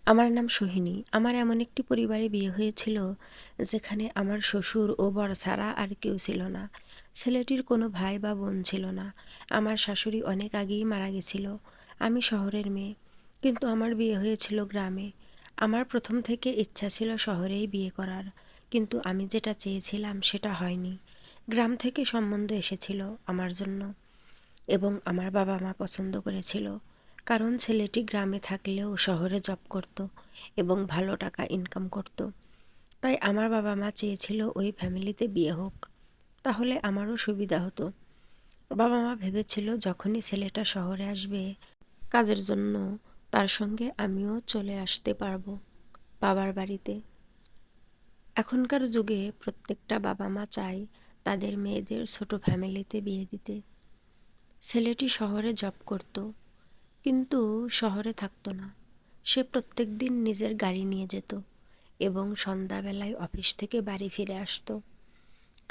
আমার নাম সোহিনী। আমার এমন একটি পরিবারে বিয়ে হয়েছিল যেখানে আমার শ্বশুর ও বর ছাড়া আর কেউ ছিল না। ছেলেটির কোনো ভাই বা বোন ছিল না। আমার শাশুড়ি অনেক আগেই মারা গেছিল। আমি শহরের মেয়ে, কিন্তু আমার বিয়ে হয়েছিল গ্রামে। আমার প্রথম থেকে ইচ্ছা ছিল শহরেই বিয়ে করার, কিন্তু আমি যেটা চেয়েছিলাম সেটা হয়নি। গ্রাম থেকে সম্বন্ধ এসেছিল আমার জন্য, এবং আমার বাবা মা পছন্দ করেছিল, কারণ ছেলেটি গ্রামে থাকলেও শহরে জব করত এবং ভালো টাকা ইনকাম করত। তাই আমার বাবা মা চেয়েছিল ওই ফ্যামিলিতে বিয়ে হোক, তাহলে আমারও সুবিধা হতো। বাবা মা ভেবেছিল যখনই ছেলেটা শহরে আসবে কাজের জন্য, তার সঙ্গে আমিও চলে আসতে পারবো বাবার বাড়িতে। এখনকার যুগে প্রত্যেকটা বাবা মা চায় তাদের মেয়েদের ছোট ফ্যামিলিতে বিয়ে দিতে। ছেলেটি শহরে জব করত, কিন্তু শহরে থাকতো না। সে প্রত্যেক দিন নিজের গাড়ি নিয়ে যেত এবং সন্ধ্যাবেলায় অফিস থেকে বাড়ি ফিরে আসতো,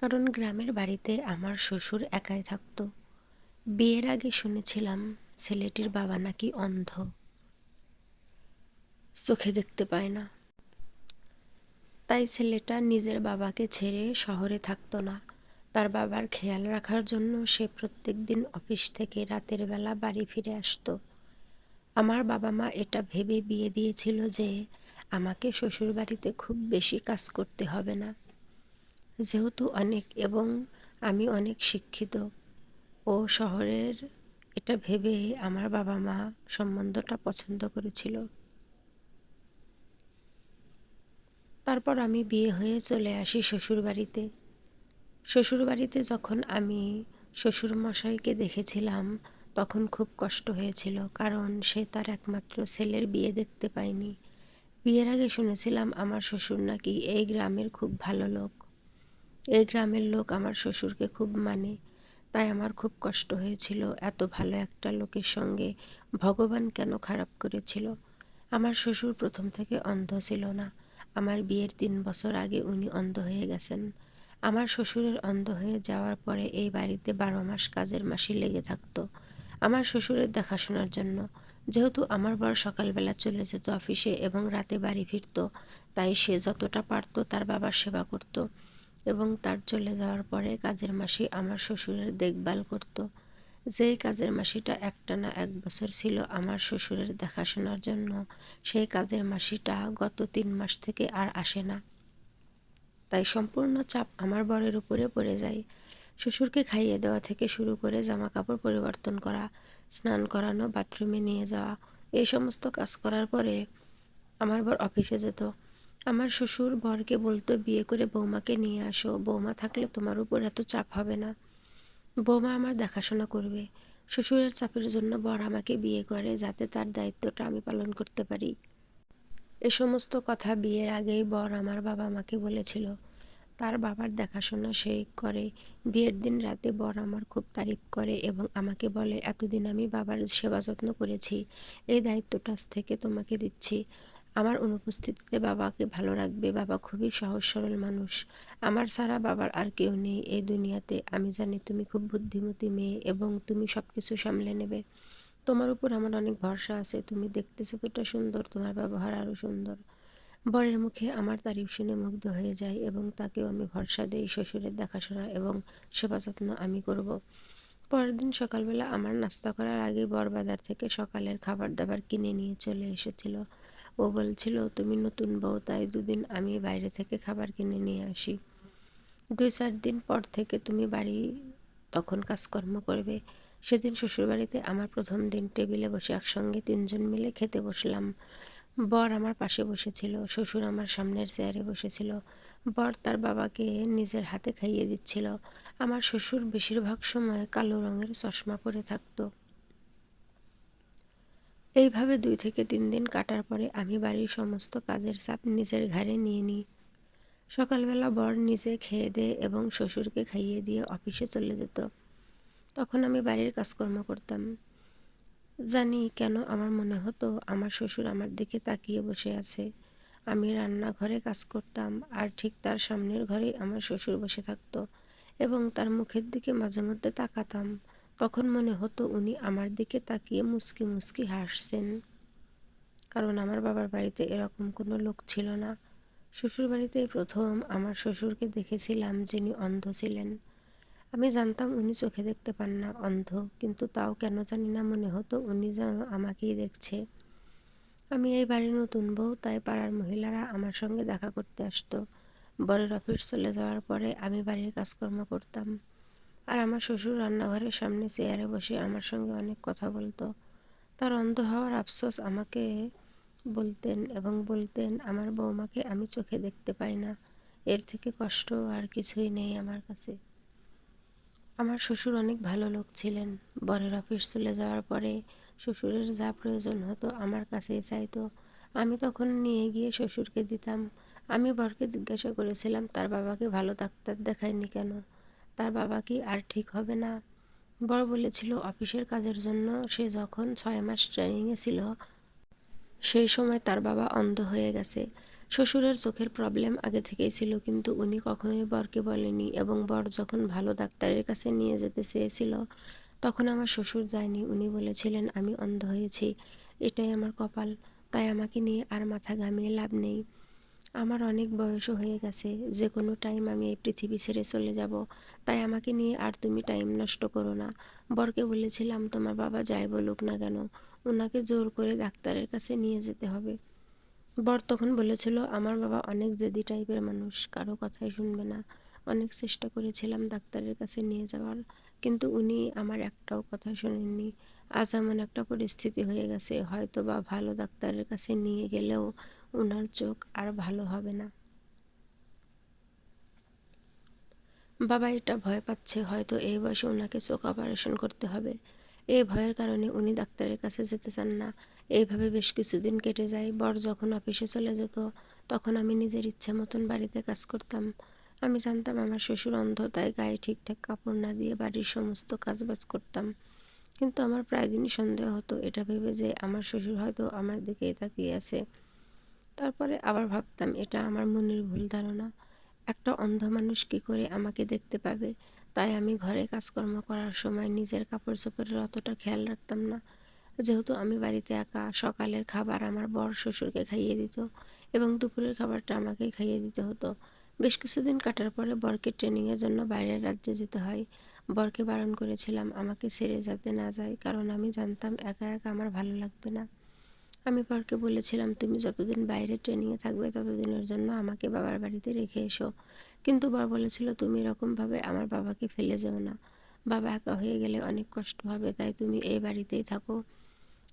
কারণ গ্রামের বাড়িতে আমার শ্বশুর একাই থাকতো। বিয়ের আগে শুনেছিলাম ছেলেটির বাবা নাকি অন্ধ, চোখে দেখতে পায় না। তাই ছেলেটা নিজের বাবাকে ছেড়ে শহরে থাকতো না। তার বাবার খেয়াল রাখার জন্য সে প্রত্যেক দিন অফিস থেকে রাতের বেলা বাড়ি ফিরে আসতো। আমার বাবা মা এটা ভেবে বিয়ে দিয়েছিল যে আমাকে শ্বশুরবাড়িতে খুব বেশি কাজ করতে হবে না, যেহেতু আমি অনেক শিক্ষিত ও শহরের। এটা ভেবে আমার বাবা মা সম্বন্ধটা পছন্দ করেছিল। তারপর আমি বিয়ে হয়ে চলে আসি শ্বশুরবাড়িতে। শ্বশুরবাড়িতে যখন আমি শ্বশুরমশাইকে দেখেছিলাম, তখন খুব কষ্ট হয়েছিল, কারণ সে তার একমাত্র ছেলের বিয়ে দেখতে পায়নি। বিয়ের আগে শুনেছিলাম আমার শ্বশুর নাকি এই গ্রামের খুব ভালো লোক। এই গ্রামের লোক আমার শ্বশুরকে খুব মানে। তাই আমার খুব কষ্ট হয়েছিল, এত ভালো একটা লোকের সঙ্গে ভগবান কেন খারাপ করেছিল। আমার শ্বশুর প্রথম থেকে অন্ধ ছিল না। আমার বিয়ের 3 বছর আগে উনি অন্ধ হয়ে গেছেন। আমার শ্বশুরের অন্ধ হয়ে যাওয়ার পরে এই বাড়িতে 12 মাস কাজের মাসি লেগে থাকতো আমার শ্বশুরের দেখাশোনার জন্য। যেহেতু আমার বর সকালবেলা চলে যেত অফিসে এবং রাতে বাড়ি ফিরত, তাই সে যতটা পারত তার বাবার সেবা করত, এবং তার চলে যাওয়ার পরে কাজের মাসি আমার শ্বশুরের দেখভাল করত। যেই কাজের মাসিটা একটানা 1 বছর ছিল আমার শ্বশুরের দেখাশোনার জন্য, সেই কাজের মাসিটা গত 3 মাস থেকে আর আসে না। তাই সম্পূর্ণ চাপ আমার বরের উপরে পড়ে যায়। শ্বশুরকে খাইয়ে দেওয়া থেকে শুরু করে জামা কাপড় পরিবর্তন করা, স্নান করানো, বাথরুমে নিয়ে যাওয়া, এই সমস্ত কাজ করার পরে আমার বর অফিসে যেত। আমার শ্বশুর বরকে বলতো, বিয়ে করে বৌমাকে নিয়ে আসো, বৌমা থাকলে তোমার উপর এত চাপ হবে না, বৌমা আমার দেখাশোনা করবে। শ্বশুরের চাপের জন্য বর আমাকে বিয়ে করে যাতে তার দায়িত্বটা আমি পালন করতে পারি। এ সমস্ত কথা বিয়ের আগেই বর আমার বাবা মাকে বলেছিল। তার বাবার দেখাশোনা সেই করে। বিয়ের দিন রাতে বর আমার খুব তারিফ করে এবং আমাকে বলে, এতদিন আমি বাবার সেবা যত্ন করেছি, এই দায়িত্বটা আজ থেকে তোমাকে দিচ্ছি। আমার অনুপস্থিতিতে বাবাকে ভালো রাখবে, বাবা খুবই সহজ সরল মানুষ, আমার ছাড়া বাবার আর কেউ নেই এই দুনিয়াতে। আমি জানি তুমি খুব বুদ্ধিমতী মেয়ে এবং তুমি সব কিছু সামলে নেবে। তোমার উপর আমার অনেক ভরসা আছে, তুমি দেখতে যতটা সুন্দর তোমার ব্যবহার আরও সুন্দর। বরের মুখে আমার তারিফ শুনে মুগ্ধ হয়ে যায় এবং তাকেও আমি ভরসা দেই, শ্বশুরের দেখাশোনা এবং সেবা যত্ন আমি করব। পরের দিন সকালবেলা আমার নাস্তা করার আগে বর বাজার থেকে সকালের খাবার দাবার কিনে নিয়ে চলে এসেছিল। ও বলছিল, তুমি নতুন বউ, তাই দুদিন আমি বাইরে থেকে খাবার কিনে নিয়ে আসি, 2-4 দিন পর থেকে তুমি বাড়ি তখন কাজকর্ম করবে। সেদিন শ্বশুরবাড়িতে আমার প্রথম দিন। টেবিলে বসে একসঙ্গে 3জন মিলে খেতে বসলাম। বর আমার পাশে বসেছিল, শ্বশুর আমার সামনের চেয়ারে বসেছিল। বর তার বাবাকে নিজের হাতে খাইয়ে দিচ্ছিল। আমার শ্বশুর বেশিরভাগ সময় কালো রঙের চশমা পরে থাকতো। এইভাবে 2 থেকে 3 দিন কাটার পরে আমি বাড়ির সমস্ত কাজের চাপ নিজের ঘাড়ে নিয়ে নিই। সকালবেলা বর নিজে খেয়ে দেয়ে এবং শ্বশুরকে খাইয়ে দিয়ে অফিসে চলে যেত। তখন আমি বাড়ির কাজকর্ম করতাম। জানি কেন আমার মনে হতো আমার শ্বশুর আমার দিকে তাকিয়ে বসে আছে। আমি রান্নাঘরে কাজ করতাম, আর ঠিক তার সামনের ঘরেই আমার শ্বশুর বসে থাকতো এবং তার মুখের দিকে মাঝে মধ্যে তাকাতাম। তখন মনে হতো উনি আমার দিকে তাকিয়ে মুচকি মুচকি হাসছেন। কারণ আমার বাবার বাড়িতে এরকম কোনো লোক ছিল না। শ্বশুরবাড়িতেই প্রথম আমার শ্বশুরকে দেখেছিলাম, যিনি অন্ধ ছিলেন। আমি জানতাম উনি চোখে দেখতে পান না, অন্ধ, কিন্তু তাও কেন জানি না মনে হতো উনি যেন আমাকেই দেখছে। আমি এই বাড়ির নতুন বউ, তাই পাড়ার মহিলারা আমার সঙ্গে দেখা করতে আসতো। বরের অফিস চলে যাওয়ার পরে আমি বাড়ির কাজকর্ম করতাম, আর আমার শ্বশুর রান্নাঘরের সামনে চেয়ারে বসে আমার সঙ্গে অনেক কথা বলতো। তার অন্ধ হওয়ার আফসোস আমাকে বলতেন এবং বলতেন, আমার বৌমাকে আমি চোখে দেখতে পাই না, এর থেকে কষ্ট আর কিছুই নেই আমার কাছে। আমার শ্বশুর অনেক ভালো লোক ছিলেন। বরের অফিস চলে যাওয়ার পরে শ্বশুরের যা প্রয়োজন হতো আমার কাছেই চাইতো, আমি তখন নিয়ে গিয়ে শ্বশুরকে দিতাম। আমি বরকে জিজ্ঞাসা করেছিলাম তার বাবাকে ভালো ডাক্তার দেখায়নি কেন, তার বাবা কি আর ঠিক হবে না? বর বলেছিল অফিসের কাজের জন্য সে যখন 6 মাস ট্রেনিংয়ে ছিল সেই সময় তার বাবা অন্ধ হয়ে গেছে। শ্বশুরের চোখের প্রবলেম আগে থেকেই ছিল, কিন্তু উনি কখনোই বরকে বলেনি, এবং বর যখন ভালো ডাক্তারের কাছে নিয়ে যেতে চেয়েছিল তখন আমার শ্বশুর যায়নি। উনি বলেছিলেন আমি অন্ধ হয়েছি, এটাই আমার কপাল, তাই আমাকে নিয়ে আর মাথা ঘামিয়ে লাভ নেই। আমার অনেক বয়সও হয়ে গেছে, যে কোনো টাইম আমি এই পৃথিবী ছেড়ে চলে যাব, তাই আমাকে নিয়ে আর তুমি টাইম নষ্ট করো না। বরকে বলেছিলাম তোমার বাবা যাই বলুক না কেন ওনাকে জোর করে ডাক্তারের কাছে নিয়ে যেতে হবে। বর তখন বলেছিল আমার বাবা অনেক জেদি টাইপের মানুষ, কারো কথাই শুনবে না। অনেক চেষ্টা করেছিলাম ডাক্তারের কাছে নিয়ে যাওয়ার, কিন্তু উনি আমার একটাও কথা শোনেননি। আজ এমন একটা পরিস্থিতি হয়ে গেছে, হয়তো বা ভালো ডাক্তারের কাছে নিয়ে গেলেও ওনার চোখ আর ভালো হবে না। বাবা এটা ভয় পাচ্ছে, হয়তো এই বয়সে ওনাকে চোখ অপারেশন করতে হবে। এই ভয়ের কারণে উনি ডাক্তারের কাছে যেতে চান না। এইভাবে বেশ কিছুদিন কেটে যায়। বর যখন অফিসে চলে যেত তখন আমি নিজের ইচ্ছে মতন বাড়িতে কাজ করতাম। আমি জানতাম আমার শ্বশুর অন্ধ, তাই গায়ে ঠিকঠাক কাপড় না দিয়ে বাড়ির সমস্ত কাজবাজ করতাম। কিন্তু আমার প্রায় দিনই সন্দেহ হতো, এটা ভেবে যে আমার শ্বশুর হয়তো আমার দিকেই তাকিয়ে আছে। তারপরে আবার ভাবতাম এটা আমার মনের ভুল ধারণা, একটা অন্ধ মানুষ কী করে আমাকে দেখতে পাবে? তাই আমি ঘরে কাজকর্ম করার সময় নিজের কাপড় চোপড়ের অতটা খেয়াল রাখতাম না। যেহেতু আমি বাড়িতে একা, সকালের খাবার আমার বর শ্বশুরকে খাইয়ে দিত এবং দুপুরের খাবারটা আমাকেই খাইয়ে দিতে হতো। বেশ কিছুদিন কাটার পরে বরকে ট্রেনিংয়ের জন্য বাইরের রাজ্যে যেতে হয়। বরকে বারণ করেছিলাম আমাকে ছেড়ে যাতে না যায়, কারণ আমি জানতাম একা একা আমার ভালো লাগবে না। আমি বরকে বলেছিলাম তুমি যতদিন বাইরে ট্রেনিংয়ে থাকবে ততদিনের জন্য আমাকে বাবার বাড়িতে রেখে এসো, কিন্তু বর বলেছিল তুমি এরকমভাবে আমার বাবাকে ফেলে যেও না, বাবা একা হয়ে গেলে অনেক কষ্ট হবে, তাই তুমি এই বাড়িতেই থাকো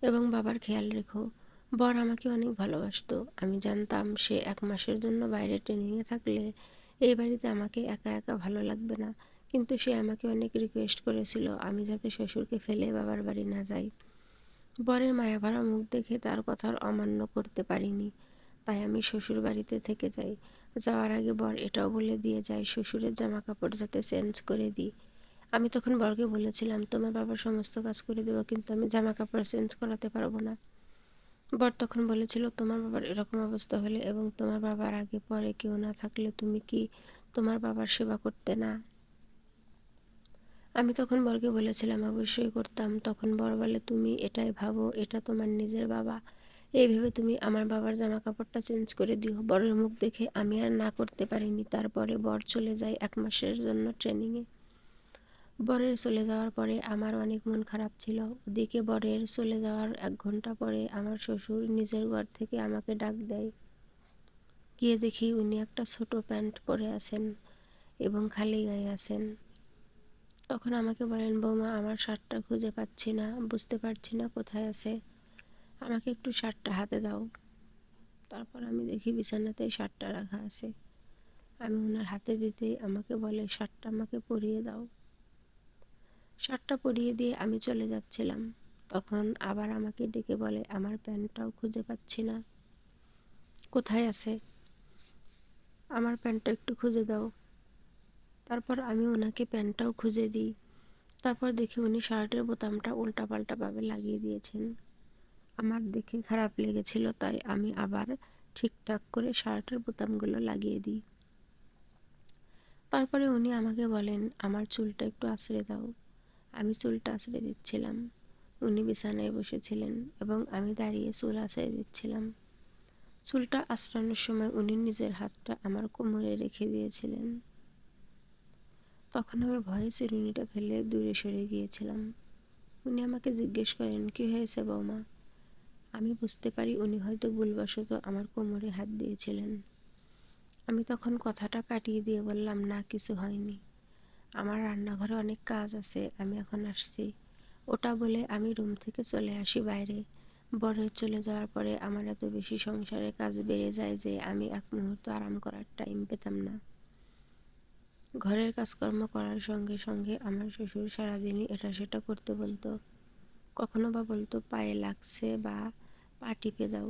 এবং বাবার খেয়াল রেখো। বর আমাকে অনেক ভালোবাসতো। আমি জানতাম সে 1 মাসের জন্য বাইরে ট্রেনিংয়ে থাকলে এই বাড়িতে আমাকে একা একা ভালো লাগবে না, কিন্তু সে আমাকে অনেক রিকোয়েস্ট করেছিল আমি যাতে শ্বশুরকে ফেলে বাবার বাড়ি না যাই। বরের মায়াভরা মুখ দেখে তার কথার অমান্য করতে পারিনি, তাই আমি শ্বশুর বাড়িতে থেকে যাই। যাওয়ার আগে বর এটাও বলে দিয়ে যায় শ্বশুরের জামা কাপড় যাতে চেঞ্জ করে দিই। আমি তখন বরকে বলেছিলাম তোমার বাবার সমস্ত কাজ করে দেবো, কিন্তু আমি জামা কাপড় চেঞ্জ করাতে পারবো না। বর তখন বলেছিল তোমার বাবার এরকম অবস্থা হলে এবং তোমার বাবার আগে পরে কেউ না থাকলে তুমি কি তোমার বাবার সেবা করতে না? আমি তখন বরকে বলেছিলাম অবশ্যই করতাম। তখন বর বলে তুমি এটাই ভাবো এটা তোমার নিজের বাবা, এই ভেবে তুমি আমার বাবার জামা কাপড়টা চেঞ্জ করে দিও। বরের মুখ দেখে আমি আর না করতে পারিনি। তারপরে বর চলে যায় 1 মাসের জন্য ট্রেনিংয়ে। বরের চলে যাওয়ার পরে আমার অনেক মন খারাপ ছিল। ওদিকে বরের চলে যাওয়ার 1 ঘন্টা পরে আমার শ্বশুর নিজের ঘর থেকে আমাকে ডাক দেয়। গিয়ে দেখি উনি একটা ছোট প্যান্ট পরে আছেন এবং খালি গায়ে আছেন। তখন আমাকে বলেন বৌমা আমার শার্টটা খুঁজে পাচ্ছি না, বুঝতে পারছি না কোথায় আছে, আমাকে একটু শার্টটা হাতে দাও। তারপর আমি দেখি বিছানাতেই শার্টটা রাখা আছে। আমি ওনার হাতে দিতেই আমাকে বলে শার্টটা আমাকে পরিয়ে দাও। শার্টটা পরিয়ে দিয়ে আমি চলে যাচ্ছিলাম, তখন আবার আমাকে ডেকে বলে আমার প্যান্টটাও খুঁজে পাচ্ছি না, কোথায় আছে, আমার প্যান্টটা একটু খুঁজে দাও। তারপর আমি ওনাকে প্যান্টটাও খুঁজে দিই। তারপর দেখি উনি শার্টের বোতামটা উল্টাপাল্টাভাবে লাগিয়ে দিয়েছেন। আমার দেখে খারাপ লেগেছিল, তাই আমি আবার ঠিকঠাক করে শার্টের বোতামগুলো লাগিয়ে দিই। তারপরে উনি আমাকে বলেন আমার চুলটা একটু আঁচড়ে দাও। আমি চুলটা আঁচড়ে দিচ্ছিলাম। উনি বিছানায় বসেছিলেন এবং আমি দাঁড়িয়ে চুল আঁচড়ে দিচ্ছিলাম। চুলটা আঁচড়ানোর সময় উনি নিজের হাতটা আমার কোমরে রেখে দিয়েছিলেন। তখন আমি ভয়ে চিরুনিটা ফেলে দূরে সরে গিয়েছিলাম। উনি আমাকে জিজ্ঞেস করেন, কি হয়েছে বৌমা? আমি বুঝতে পারি উনি হয়তো ভুলবশত আমার কোমরে হাত দিয়েছিলেন। আমি তখন কথাটা কাটিয়ে দিয়ে বললাম, না, কিছু হয়নি, আমার রান্নাঘরে অনেক কাজ আছে, আমি এখন আসছি। ওটা বলে আমি রুম থেকে চলে আসি বাইরে। বরের চলে যাওয়ার পরে আমার এত বেশি সংসারের কাজ বেড়ে যায় যে আমি এক মুহূর্ত আরাম করার টাইম পেতাম না। ঘরের কাজকর্ম করার সঙ্গে সঙ্গে আমার শ্বশুর সারাদিনই এটা সেটা করতে বলতো। কখনো বা বলতো পায়ে লাগছে বা পা টিপে দাও,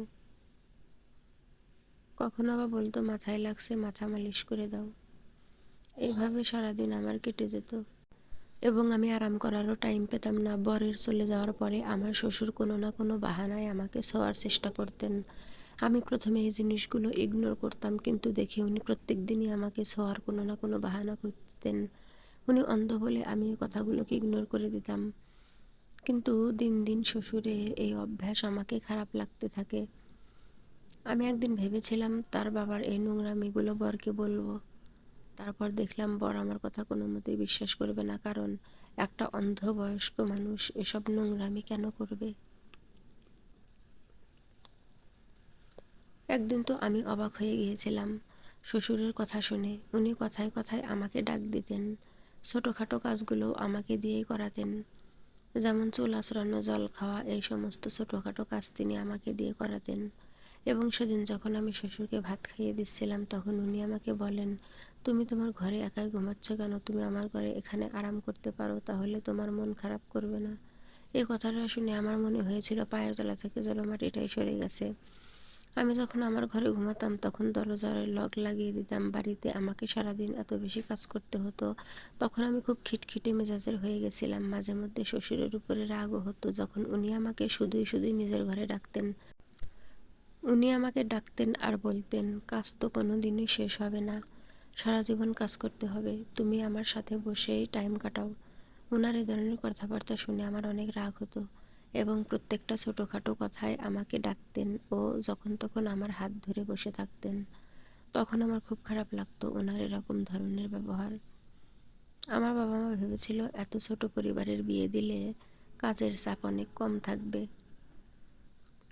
কখনো বা বলতো মাথায় লাগছে, মাথা মালিশ করে দাও। এইভাবে সারাদিন আমার কেটে যেত এবং আমি আরাম করারও টাইম পেতাম না। বরের চলে যাওয়ার পরে আমার শ্বশুর কোনো না কোনো বাহানায় আমাকে ছোঁয়ার চেষ্টা করতেন। আমি প্রথমে এই জিনিসগুলো ইগনোর করতাম, কিন্তু দেখি উনি প্রত্যেক দিনই আমাকে ছোঁয়ার কোনো না কোনো বাহানা করতেন। উনি অন্ধ বলে আমি এই কথাগুলোকে ইগনোর করে দিতাম, কিন্তু দিন দিন শ্বশুরের এই অভ্যাস আমাকে খারাপ লাগতে থাকে। আমি একদিন ভেবেছিলাম তার বাবার এই নোংরামিগুলো বরকে বলবো। তারপর দেখলাম বর আমার কথা কোনো মতেই বিশ্বাস করবে না, কারণ একটা অন্ধ বয়স্ক মানুষ এসব নোংরামি কেন করবে। একদিন তো আমি অবাক হয়ে গিয়েছিলাম শ্বশুরের কথা শুনে। উনি কথায় কথায় আমাকে ডাক দিতেন, ছোটোখাটো কাজগুলো আমাকে দিয়েই করাতেন, যেমন চুল আঁচড়ানো, জল খাওয়া, এই সমস্ত ছোটোখাটো কাজ তিনি আমাকে দিয়ে করাতেন। এবং সেদিন যখন আমি শ্বশুরকে ভাত খাইয়ে দিচ্ছিলাম তখন উনি আমাকে বলেন, তুমি তোমার ঘরে একাই ঘুমাচ্ছ কেন? তুমি আমার ঘরে এখানে আরাম করতে পারো, তাহলে তোমার মন খারাপ করবে না। এই কথাটা শুনে আমার মনে হয়েছিল পায়ের তলা থেকে যেন মাটিটাই সরে গেছে। আমি যখন আমার ঘরে ঘুমাতাম তখন দরজার লক লাগিয়ে দিতাম। বাড়িতে আমাকে সারাদিন এত বেশি কাজ করতে হতো, তখন আমি খুব খিটখিটে মেজাজের হয়ে গেছিলাম। মাঝে মধ্যে শ্বশুরের উপরে রাগও হতো যখন উনি আমাকে শুধুই শুধুই নিজের ঘরে ডাকতেন। উনি আমাকে ডাকতেন আর বলতেন, কাজ তো কোনো দিনই শেষ হবে না, সারা জীবন কাজ করতে হবে, তুমি আমার সাথে বসেই টাইম কাটাও। ওনার এই ধরনের কথাবার্তা শুনে আমার অনেক রাগ হতো এবং প্রত্যেকটা ছোটোখাটো কথায় আমাকে ডাকতেন ও যখন তখন আমার হাত ধরে বসে থাকতেন। তখন আমার খুব খারাপ লাগতো ওনার এরকম ধরনের ব্যবহার। আমার বাবা মা ভেবেছিল এত ছোট পরিবারের বিয়ে দিলে কাজের চাপ অনেক কম থাকবে,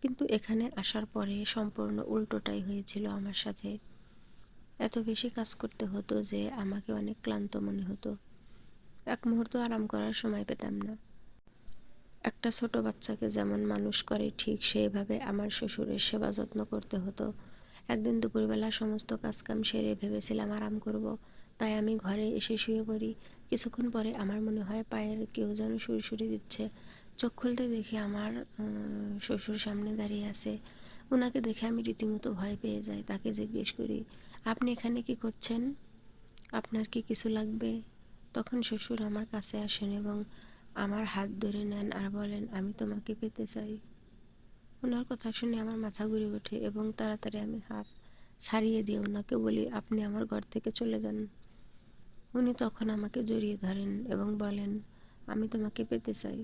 কিন্তু এখানে আসার পরে সম্পূর্ণ উল্টোটাই হয়েছিল আমার সাথে। এত বেশি কাজ করতে হতো যে আমাকে অনেক ক্লান্ত মনে হতো, এক মুহূর্ত আরাম করার সময় পেতাম না। একটা ছোট বাচ্চাকে যেমন মানুষ করে ঠিক সেইভাবে আমার শ্বশুরের সেবা যত্ন করতে হতো। একদিন দুপুরবেলা সমস্ত কাজকাম সেরে ভেবেছিলাম আরাম করব, তাই আমি ঘরে এসে শুয়ে পড়ি। কিছুক্ষণ পরে আমার মনে হয় পায়ের কেউ যেন সুড়সুড়ি দিচ্ছে। চোখ খুলতে দেখি আমার শ্বশুর সামনে দাঁড়িয়ে আছে। ওনাকে দেখে আমি রীতিমতো ভয় পেয়ে যাই। তাকে জিজ্ঞেস করি, আপনি এখানে কি করছেন? আপনার কি কিছু লাগবে? তখন শ্বশুর আমার কাছে আসেন এবং আমার হাত ধরে নেন আর বলেন, আমি তোমাকে পেতে চাই। ওনার কথা শুনে আমার মাথা ঘুরে ওঠে এবং তাড়াতাড়ি আমি হাত ছাড়িয়ে দিয়ে ওনাকে বলি, আপনি আমার ঘর থেকে চলে যান। উনি তখন আমাকে জড়িয়ে ধরেন এবং বলেন, আমি তোমাকে পেতে চাই।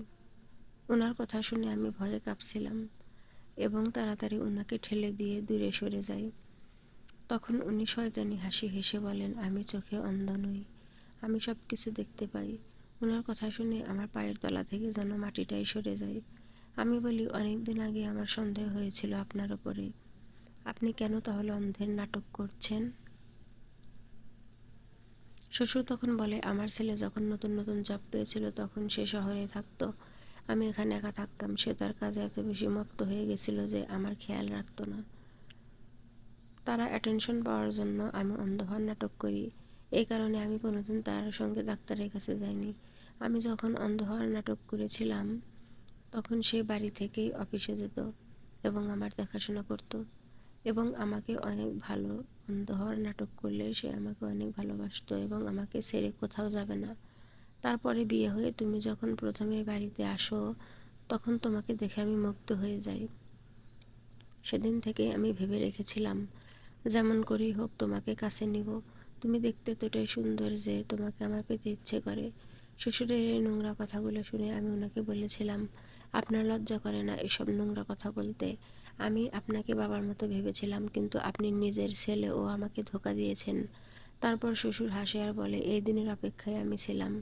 ওনার কথা শুনে আমি ভয়ে কাঁপছিলাম এবং তাড়াতাড়ি ওনাকে ঠেলে দিয়ে দূরে সরে যাই। তখন উনি শয়তানি হাসি হেসে বলেন, আমি চোখে অন্ধ নই, আমি সব কিছু দেখতে পাই। ওনার কথা শুনে আমার পায়ের তলা থেকে যেন মাটিটাই সরে যায়। আমি বলি, অনেক দিন আগে আমার সন্দেহ হয়েছিল আপনার উপরে, আপনি কেন তাহলে অন্ধের নাটক করছেন? শ্বশুর তখন বলে, আমার ছেলে যখন নতুন নতুন জব পেয়েছিল তখন সে শহরে থাকতো, আমি এখানে একা থাকতাম। সে তার কাজে এত বেশি মত্ত হয়ে গেছিল যে আমার খেয়াল রাখতো না। তারা অ্যাটেনশন পাওয়ার জন্য আমি অন্ধ হওয়ার নাটক করি। এই কারণে আমি কোনোদিন তার সঙ্গে ডাক্তারের কাছে যাইনি। আমি যখন অন্ধ হওয়ার নাটক করেছিলাম তখন সে বাড়ি থেকেই অফিসে যেত এবং আমার দেখাশোনা করত এবং আমাকে অনেক ভালো, অন্ধ হওয়ার নাটক করলে সে আমাকে অনেক ভালোবাসতো এবং আমাকে ছেড়ে কোথাও যাবে না। তারপরে বিয়ে হয়ে তুমি যখন প্রথমে বাড়িতে আসো তখন তোমাকে দেখে আমি মুগ্ধ হয়ে যাই। সেদিন থেকে আমি ভেবে রেখেছিলাম যেমন করেই হোক তোমাকে কাছে নিব। তুমি দেখতে এতটাই সুন্দর যে তোমাকে আমার পেতে ইচ্ছে করে। শ্বশুরের এই নোংরা কথাগুলো শুনে আমি ওনাকে বলেছিলাম, আপনার লজ্জা করে না এসব নোংরা কথা বলতে? আমি আপনাকে বাবার মতো ভেবেছিলাম, কিন্তু আপনি নিজের ছেলে ও আমাকে ধোঁকা দিয়েছেন। তারপর শ্বশুর হাসে আর বলে, এই দিনের অপেক্ষায় আমি ছিলাম।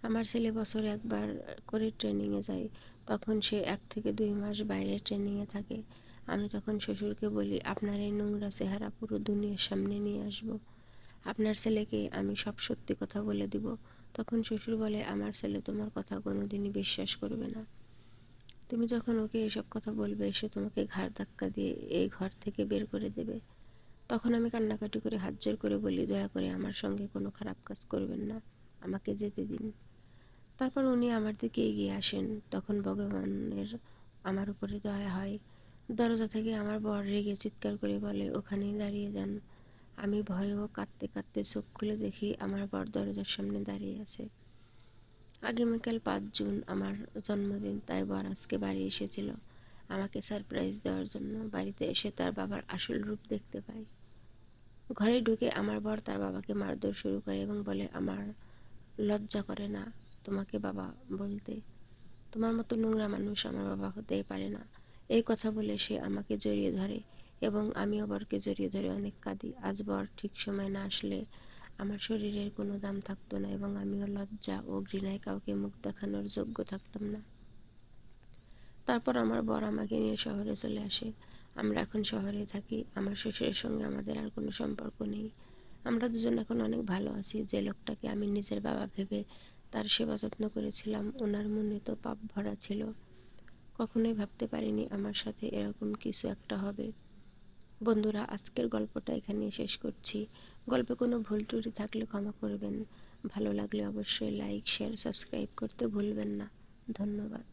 আমার ছেলে বছরে একবার করে ট্রেনিংয়ে যায়, তখন সে 1 থেকে 2 মাস বাইরে ট্রেনিংয়ে থাকে। আমি তখন শ্বশুরকে বলি, আপনার এই নোংরা চেহারা পুরো দুনিয়ার সামনে নিয়ে আসব, আপনার ছেলেকে আমি সব সত্যি কথা বলে দিব। তখন শ্বশুর বলে, আমার ছেলে তোমার কথা কোনোদিনই বিশ্বাস করবে না। তুমি যখন ওকে এসব কথা বলবে, সে তোমাকে ঘাড় ধাক্কা দিয়ে এই ঘর থেকে বের করে দেবে। তখন আমি কান্নাকাটি করে হাত জোর করে বলি, দয়া করে আমার সঙ্গে কোনো খারাপ কাজ করবেন না, আমাকে যেতে দিন। তারপর উনি আমার দিকে এগিয়ে আসেন। তখন ভগবানের আমার উপরে দয়া হয়। দরজা থেকে আমার বর রেগে চিৎকার করে বলে, ওখানেই দাঁড়িয়ে যান। আমি ভয়েও কাঁদতে কাঁদতে চোখ খুলে দেখি আমার বর দরজার সামনে দাঁড়িয়ে আছে। আগামীকাল 5 জুন আমার জন্মদিন, তাই বর আজকে বাড়ি এসেছিল আমাকে সারপ্রাইজ দেওয়ার জন্য। বাড়িতে এসে তার বাবার আসল রূপ দেখতে পাই। ঘরে ঢুকে আমার বর তার বাবাকে মারধর শুরু করে এবং বলে, আমার লজ্জা করে না তোমাকে বাবা বলতে? তোমার মতো নোংরা মানুষ আমার বাবা হতেই পারে না। এই কথা বলে সে আমাকে জড়িয়ে ধরে এবং আমিও বরকে জড়িয়ে ধরে অনেক কাঁদি। আজ বর ঠিক সময় না আসলে আমার শরীরের কোনো দাম থাকতো না এবং আমিও লজ্জা ও ঘৃণায় কাউকে মুখ দেখানোর যোগ্য থাকতাম না। তারপর আমার বর আমাকে নিয়ে শহরে চলে আসে। আমরা এখন শহরে থাকি। আমার শ্বশুরের সঙ্গে আমাদের আর কোনো সম্পর্ক নেই। আমরা দুজন এখন অনেক ভালো আছি। যে লোকটাকে আমি নিজের বাবা ভেবে তার সেবা যত্ন করেছিলাম, ওনার মনে তো পাপ ভরা ছিল। কখনোই ভাবতে পারিনি আমার সাথে এরকম কিছু একটা হবে। বন্ধুরা, আজকের গল্পটা এখানেই শেষ করছি। গল্পে কোনো ভুল ত্রুটি থাকলে ক্ষমা করবেন। ভালো লাগলে অবশ্যই লাইক, শেয়ার, সাবস্ক্রাইব করতে ভুলবেন না। ধন্যবাদ।